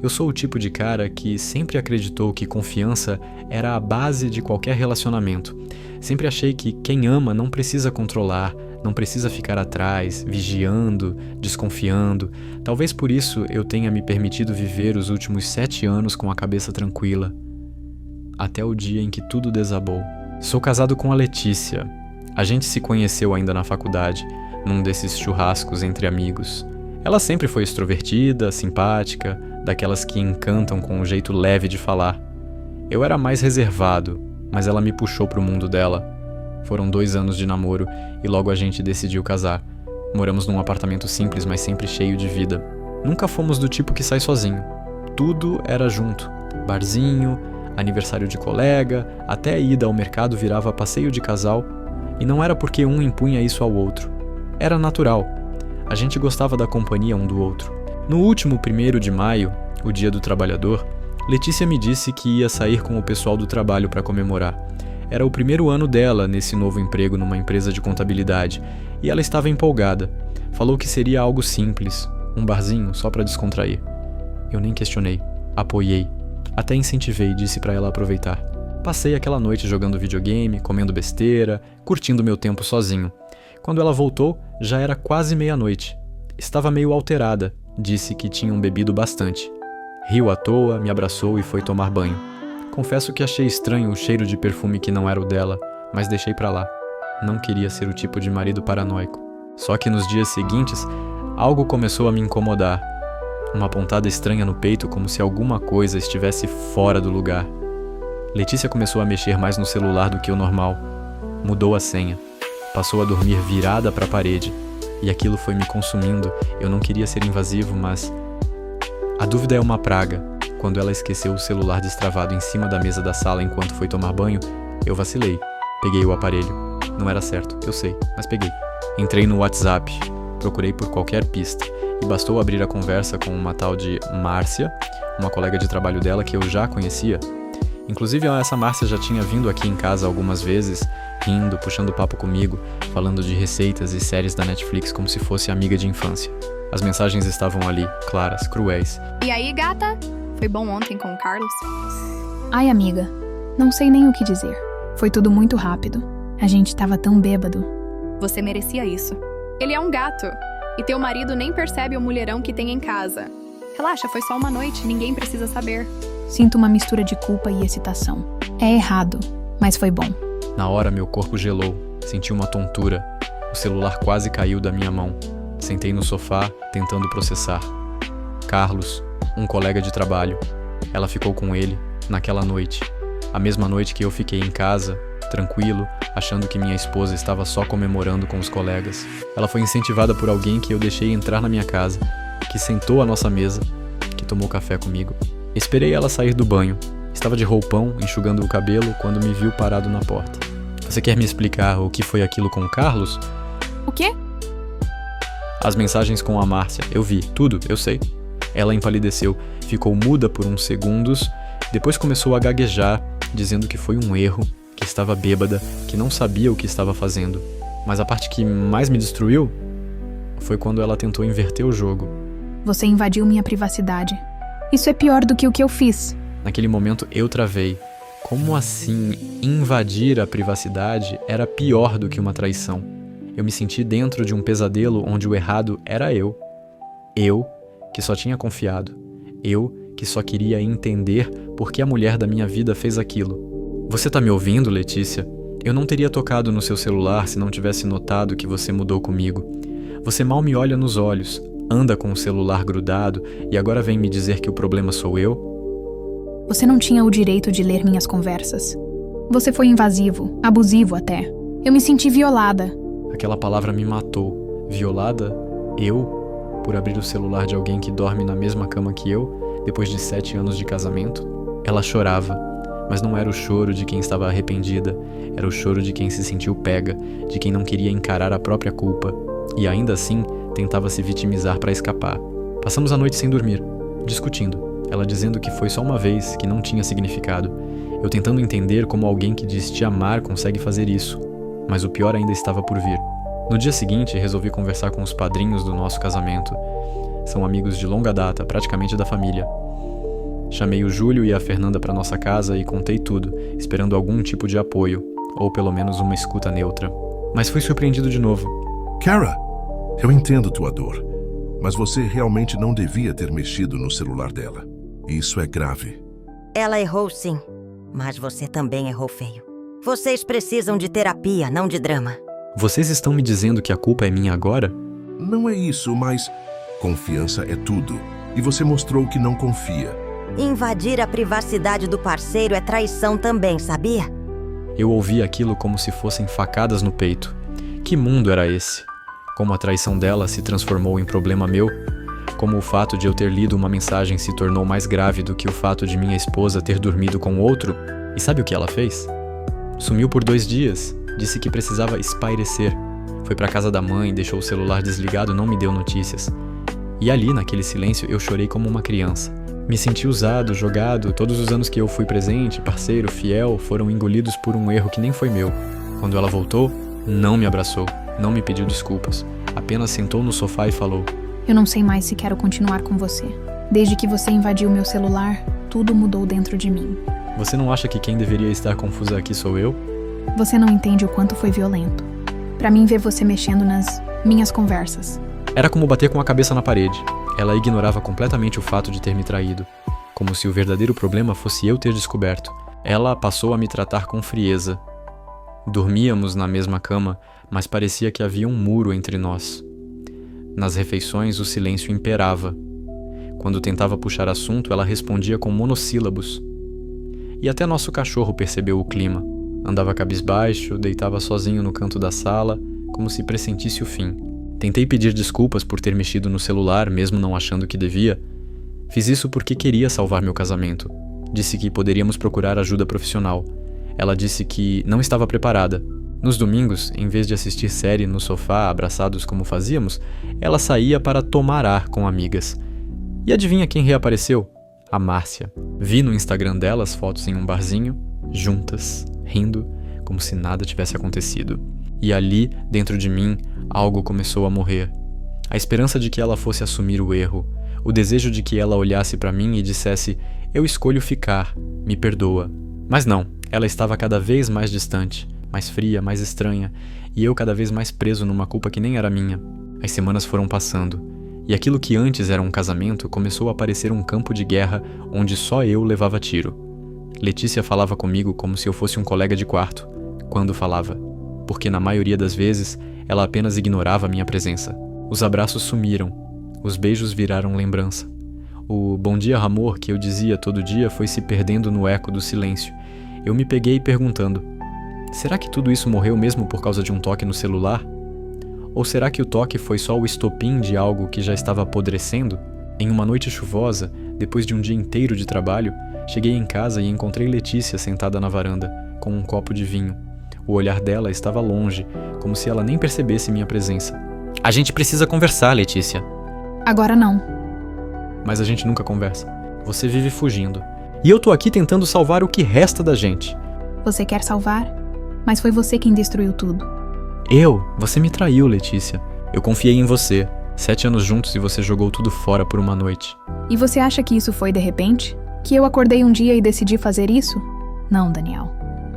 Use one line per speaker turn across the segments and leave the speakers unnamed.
Eu sou o tipo de cara que sempre acreditou que confiança era a base de qualquer relacionamento. Sempre achei que quem ama não precisa controlar, não precisa ficar atrás, vigiando, desconfiando. Talvez por isso eu tenha me permitido viver os últimos 7 anos com a cabeça tranquila. Até o dia em que tudo desabou. Sou casado com a Letícia. A gente se conheceu ainda na faculdade, num desses churrascos entre amigos. Ela sempre foi extrovertida, simpática, daquelas que encantam com um jeito leve de falar. Eu era mais reservado, mas ela me puxou pro mundo dela. Foram 2 anos de namoro e logo a gente decidiu casar. Moramos num apartamento simples, mas sempre cheio de vida. Nunca fomos do tipo que sai sozinho. Tudo era junto. Barzinho, aniversário de colega, até a ida ao mercado virava passeio de casal. E não era porque um impunha isso ao outro. Era natural. A gente gostava da companhia um do outro. No último 1º de maio, o Dia do Trabalhador, Letícia me disse que ia sair com o pessoal do trabalho para comemorar. Era o 1º ano dela nesse novo emprego numa empresa de contabilidade, e ela estava empolgada. Falou que seria algo simples, um barzinho só para descontrair. Eu nem questionei, apoiei, até incentivei e disse para ela aproveitar. Passei aquela noite jogando videogame, comendo besteira, curtindo meu tempo sozinho. Quando ela voltou, já era quase meia-noite. Estava meio alterada, disse que tinham bebido bastante. Riu à toa, me abraçou e foi tomar banho. Confesso que achei estranho o cheiro de perfume que não era o dela, mas deixei pra lá. Não queria ser o tipo de marido paranoico. Só que nos dias seguintes, algo começou a me incomodar. Uma pontada estranha no peito, como se alguma coisa estivesse fora do lugar. Letícia começou a mexer mais no celular do que o normal. Mudou a senha. Passou a dormir virada para a parede. E aquilo foi me consumindo. Eu não queria ser invasivo, mas... A dúvida é uma praga. Quando ela esqueceu o celular destravado em cima da mesa da sala enquanto foi tomar banho, eu vacilei. Peguei o aparelho. Não era certo, eu sei, mas peguei. Entrei no WhatsApp. Procurei por qualquer pista. E bastou abrir a conversa com uma tal de Márcia, uma colega de trabalho dela que eu já conhecia. Inclusive, essa Márcia já tinha vindo aqui em casa algumas vezes, rindo, puxando papo comigo, falando de receitas e séries da Netflix como se fosse amiga de infância. As mensagens estavam ali, claras, cruéis.
E aí, gata? Foi bom ontem com o Carlos?
Ai, amiga, não sei nem o que dizer. Foi tudo muito rápido. A gente tava tão bêbado.
Você merecia isso. Ele é um gato. E teu marido nem percebe o mulherão que tem em casa. Relaxa, foi só uma noite, ninguém precisa saber.
Sinto uma mistura de culpa e excitação. É errado, mas foi bom.
Na hora, meu corpo gelou. Senti uma tontura. O celular quase caiu da minha mão. Sentei no sofá, tentando processar. Carlos, um colega de trabalho. Ela ficou com ele, naquela noite. A mesma noite que eu fiquei em casa, tranquilo, achando que minha esposa estava só comemorando com os colegas. Ela foi incentivada por alguém que eu deixei entrar na minha casa, que sentou à nossa mesa, que tomou café comigo. Esperei ela sair do banho. Estava de roupão, enxugando o cabelo, quando me viu parado na porta. Você quer me explicar o que foi aquilo com o Carlos?
O quê?
As mensagens com a Márcia. Eu vi, tudo, eu sei. Ela empalideceu, ficou muda por uns segundos, depois começou a gaguejar, dizendo que foi um erro, que estava bêbada, que não sabia o que estava fazendo. Mas a parte que mais me destruiu foi quando ela tentou inverter o jogo.
Você invadiu minha privacidade. Isso é pior do que o que eu fiz.
Naquele momento eu travei. Como assim invadir a privacidade era pior do que uma traição? Eu me senti dentro de um pesadelo onde o errado era eu. Eu, que só tinha confiado. Eu, que só queria entender por que a mulher da minha vida fez aquilo. Você tá me ouvindo, Letícia? Eu não teria tocado no seu celular se não tivesse notado que você mudou comigo. Você mal me olha nos olhos, anda com o celular grudado e agora vem me dizer que o problema sou eu?
Você não tinha o direito de ler minhas conversas. Você foi invasivo, abusivo até. Eu me senti violada.
Aquela palavra me matou. Violada? Eu? Por abrir o celular de alguém que dorme na mesma cama que eu, depois de 7 anos de casamento? Ela chorava, mas não era o choro de quem estava arrependida, era o choro de quem se sentiu pega, de quem não queria encarar a própria culpa, e ainda assim tentava se vitimizar para escapar. Passamos a noite sem dormir, discutindo, ela dizendo que foi só uma vez, que não tinha significado, eu tentando entender como alguém que diz te amar consegue fazer isso, mas o pior ainda estava por vir. No dia seguinte, resolvi conversar com os padrinhos do nosso casamento. São amigos de longa data, praticamente da família. Chamei o Júlio e a Fernanda para nossa casa e contei tudo, esperando algum tipo de apoio, ou pelo menos uma escuta neutra. Mas fui surpreendido de novo.
Kara, eu entendo tua dor, mas você realmente não devia ter mexido no celular dela. Isso é grave.
Ela errou sim, mas você também errou feio. Vocês precisam de terapia, não de drama.
Vocês estão me dizendo que a culpa é minha agora?
Não é isso, mas confiança é tudo. E você mostrou que não confia.
Invadir a privacidade do parceiro é traição também, sabia?
Eu ouvi aquilo como se fossem facadas no peito. Que mundo era esse? Como a traição dela se transformou em problema meu? Como o fato de eu ter lido uma mensagem se tornou mais grave do que o fato de minha esposa ter dormido com outro? E sabe o que ela fez? Sumiu por 2 dias. Disse que precisava espairecer. Foi pra casa da mãe, deixou o celular desligado, não me deu notícias. E ali, naquele silêncio, eu chorei como uma criança. Me senti usado, jogado. Todos os anos que eu fui presente, parceiro, fiel, foram engolidos por um erro que nem foi meu. Quando ela voltou, não me abraçou, não me pediu desculpas. Apenas sentou no sofá e falou:
Eu não sei mais se quero continuar com você. Desde que você invadiu meu celular, tudo mudou dentro de mim.
Você não acha que quem deveria estar confusa aqui sou eu?
Você não entende o quanto foi violento. Pra mim ver você mexendo nas minhas conversas.
Era como bater com a cabeça na parede. Ela ignorava completamente o fato de ter me traído, como se o verdadeiro problema fosse eu ter descoberto. Ela passou a me tratar com frieza. Dormíamos na mesma cama, mas parecia que havia um muro entre nós. Nas refeições, o silêncio imperava. Quando tentava puxar assunto, ela respondia com monossílabos. E até nosso cachorro percebeu o clima. Andava cabisbaixo, deitava sozinho no canto da sala, como se pressentisse o fim. Tentei pedir desculpas por ter mexido no celular, mesmo não achando que devia. Fiz isso porque queria salvar meu casamento. Disse que poderíamos procurar ajuda profissional. Ela disse que não estava preparada. Nos domingos, em vez de assistir série no sofá, abraçados como fazíamos, ela saía para tomar ar com amigas. E adivinha quem reapareceu? A Márcia. Vi no Instagram dela as fotos em um barzinho, juntas, rindo, como se nada tivesse acontecido. E ali, dentro de mim, algo começou a morrer. A esperança de que ela fosse assumir o erro, o desejo de que ela olhasse para mim e dissesse: eu escolho ficar, me perdoa. Mas não, ela estava cada vez mais distante, mais fria, mais estranha, e eu cada vez mais preso numa culpa que nem era minha. As semanas foram passando, e aquilo que antes era um casamento começou a parecer um campo de guerra onde só eu levava tiro. Letícia falava comigo como se eu fosse um colega de quarto, quando falava, porque na maioria das vezes ela apenas ignorava minha presença. Os abraços sumiram, os beijos viraram lembrança. O bom dia, amor, que eu dizia todo dia foi se perdendo no eco do silêncio. Eu me peguei perguntando: será que tudo isso morreu mesmo por causa de um toque no celular? Ou será que o toque foi só o estopim de algo que já estava apodrecendo? Em uma noite chuvosa, depois de um dia inteiro de trabalho, cheguei em casa e encontrei Letícia sentada na varanda, com um copo de vinho. O olhar dela estava longe, como se ela nem percebesse minha presença. A gente precisa conversar, Letícia.
Agora não.
Mas a gente nunca conversa. Você vive fugindo. E eu tô aqui tentando salvar o que resta da gente.
Você quer salvar? Mas foi você quem destruiu tudo.
Você me traiu, Letícia. Eu confiei em você. 7 anos juntos e você jogou tudo fora por uma noite.
E você acha que isso foi de repente? Que eu acordei um dia e decidi fazer isso? Não, Daniel.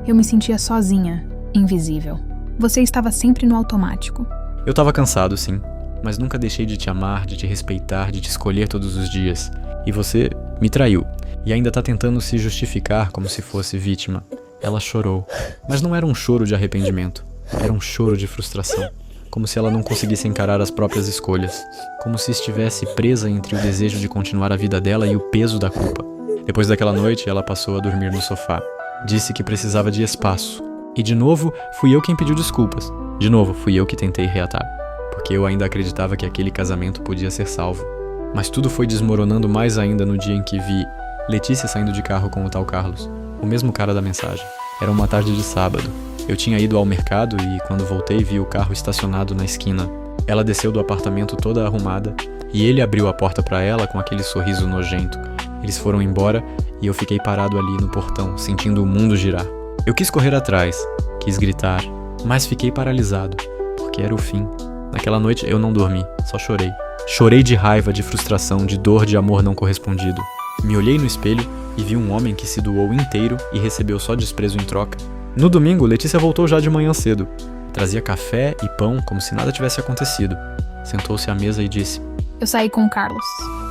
Eu me sentia sozinha, invisível. Você estava sempre no automático.
Eu tava cansado, sim. Mas nunca deixei de te amar, de te respeitar, de te escolher todos os dias. E você me traiu. E ainda tá tentando se justificar como se fosse vítima. Ela chorou. Mas não era um choro de arrependimento. Era um choro de frustração. Como se ela não conseguisse encarar as próprias escolhas. Como se estivesse presa entre o desejo de continuar a vida dela e o peso da culpa. Depois daquela noite, ela passou a dormir no sofá. Disse que precisava de espaço. E de novo, fui eu quem pediu desculpas. De novo, fui eu que tentei reatar. Porque eu ainda acreditava que aquele casamento podia ser salvo. Mas tudo foi desmoronando mais ainda no dia em que vi Letícia saindo de carro com o tal Carlos. O mesmo cara da mensagem. Era uma tarde de sábado. Eu tinha ido ao mercado e, quando voltei, vi o carro estacionado na esquina. Ela desceu do apartamento toda arrumada e ele abriu a porta para ela com aquele sorriso nojento. Eles foram embora e eu fiquei parado ali no portão, sentindo o mundo girar. Eu quis correr atrás, quis gritar, mas fiquei paralisado, porque era o fim. Naquela noite eu não dormi, só chorei. Chorei de raiva, de frustração, de dor, de amor não correspondido. Me olhei no espelho e vi um homem que se doou inteiro e recebeu só desprezo em troca. No domingo, Letícia voltou já de manhã cedo. Trazia café e pão como se nada tivesse acontecido. Sentou-se à mesa e disse:
Eu saí com o Carlos.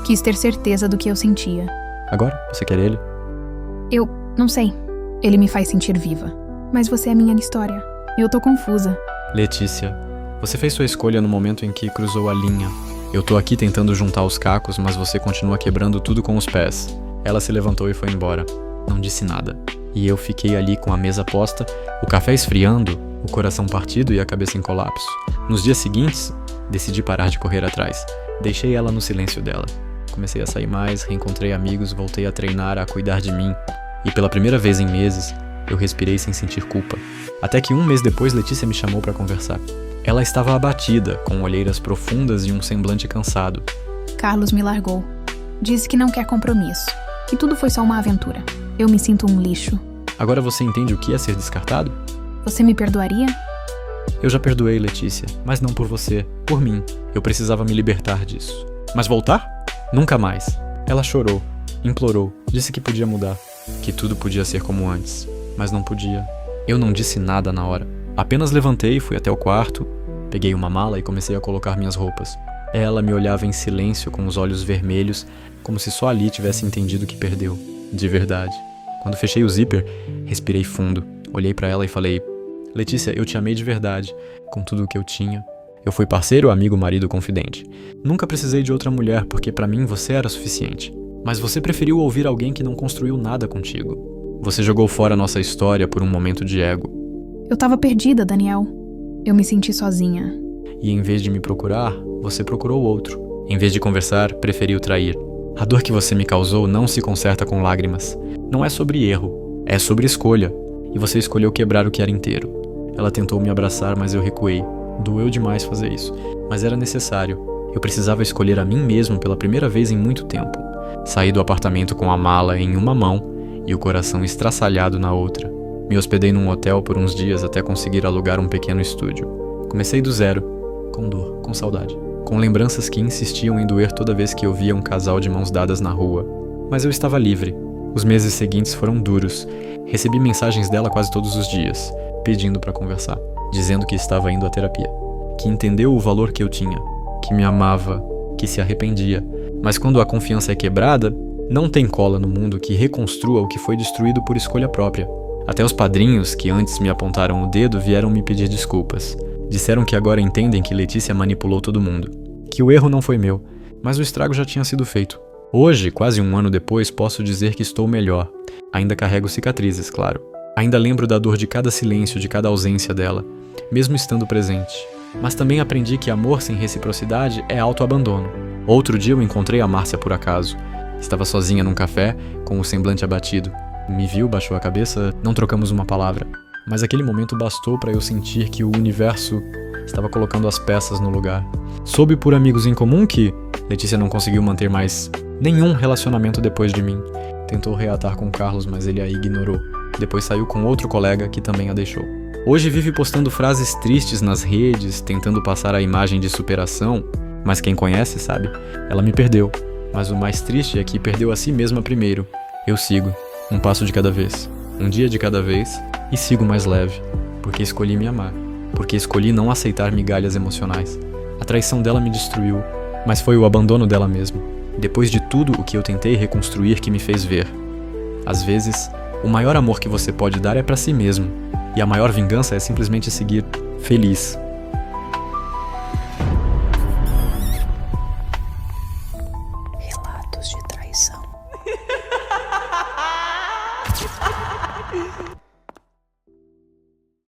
Quis ter certeza do que eu sentia.
Agora, você quer ele?
Eu não sei. Ele me faz sentir viva. Mas você é minha história. Eu tô confusa.
Letícia, você fez sua escolha no momento em que cruzou a linha. Eu tô aqui tentando juntar os cacos, mas você continua quebrando tudo com os pés. Ela se levantou e foi embora. Não disse nada. E eu fiquei ali com a mesa posta, o café esfriando, o coração partido e a cabeça em colapso. Nos dias seguintes, decidi parar de correr atrás. Deixei ela no silêncio dela. Comecei a sair mais, reencontrei amigos, voltei a treinar, a cuidar de mim. E pela primeira vez em meses, eu respirei sem sentir culpa. Até que um mês depois, Letícia me chamou para conversar. Ela estava abatida, com olheiras profundas e um semblante cansado.
Carlos me largou. Disse que não quer compromisso. Que tudo foi só uma aventura. Eu me sinto um lixo.
Agora você entende o que é ser descartado?
Você me perdoaria?
Eu já perdoei, Letícia, mas não por você, por mim. Eu precisava me libertar disso. Mas voltar? Nunca mais. Ela chorou, implorou, disse que podia mudar, que tudo podia ser como antes, mas não podia. Eu não disse nada na hora. Apenas levantei, fui até o quarto, peguei uma mala e comecei a colocar minhas roupas. Ela me olhava em silêncio com os olhos vermelhos, como se só ali tivesse entendido que perdeu, de verdade. Quando fechei o zíper, respirei fundo, olhei pra ela e falei: Letícia, eu te amei de verdade, com tudo o que eu tinha. Eu fui parceiro, amigo, marido, confidente. Nunca precisei de outra mulher porque pra mim você era suficiente. Mas você preferiu ouvir alguém que não construiu nada contigo. Você jogou fora nossa história por um momento de ego.
Eu tava perdida, Daniel. Eu me senti sozinha.
E em vez de me procurar, você procurou outro. Em vez de conversar, preferiu trair. A dor que você me causou não se conserta com lágrimas. Não é sobre erro, é sobre escolha. E você escolheu quebrar o que era inteiro. Ela tentou me abraçar, mas eu recuei. Doeu demais fazer isso, mas era necessário. Eu precisava escolher a mim mesmo pela primeira vez em muito tempo. Saí do apartamento com a mala em uma mão e o coração estraçalhado na outra. Me hospedei num hotel por uns dias até conseguir alugar um pequeno estúdio. Comecei do zero, com dor, com saudade, com lembranças que insistiam em doer toda vez que eu via um casal de mãos dadas na rua. Mas eu estava livre. Os meses seguintes foram duros. Recebi mensagens dela quase todos os dias, pedindo para conversar, dizendo que estava indo à terapia, que entendeu o valor que eu tinha, que me amava, que se arrependia. Mas quando a confiança é quebrada, não tem cola no mundo que reconstrua o que foi destruído por escolha própria. Até os padrinhos que antes me apontaram o dedo vieram me pedir desculpas. Disseram que agora entendem que Letícia manipulou todo mundo, que o erro não foi meu, mas o estrago já tinha sido feito. Hoje, quase um ano depois, posso dizer que estou melhor. Ainda carrego cicatrizes, claro. Ainda lembro da dor de cada silêncio, de cada ausência dela, mesmo estando presente. Mas também aprendi que amor sem reciprocidade é autoabandono. Outro dia eu encontrei a Márcia por acaso. Estava sozinha num café, com o semblante abatido. Me viu, baixou a cabeça, não trocamos uma palavra. Mas aquele momento bastou para eu sentir que o universo estava colocando as peças no lugar. Soube por amigos em comum que Letícia não conseguiu manter mais nenhum relacionamento depois de mim. Tentou reatar com Carlos, mas ele a ignorou. Depois saiu com outro colega que também a deixou. Hoje vive postando frases tristes nas redes, tentando passar a imagem de superação, mas quem conhece sabe, ela me perdeu. Mas o mais triste é que perdeu a si mesma primeiro. Eu sigo, um passo de cada vez, um dia de cada vez, e sigo mais leve, porque escolhi me amar, porque escolhi não aceitar migalhas emocionais. A traição dela me destruiu, mas foi o abandono dela mesmo. Depois de tudo o que eu tentei reconstruir que me fez ver. Às vezes, o maior amor que você pode dar é pra si mesmo, e a maior vingança é simplesmente seguir feliz,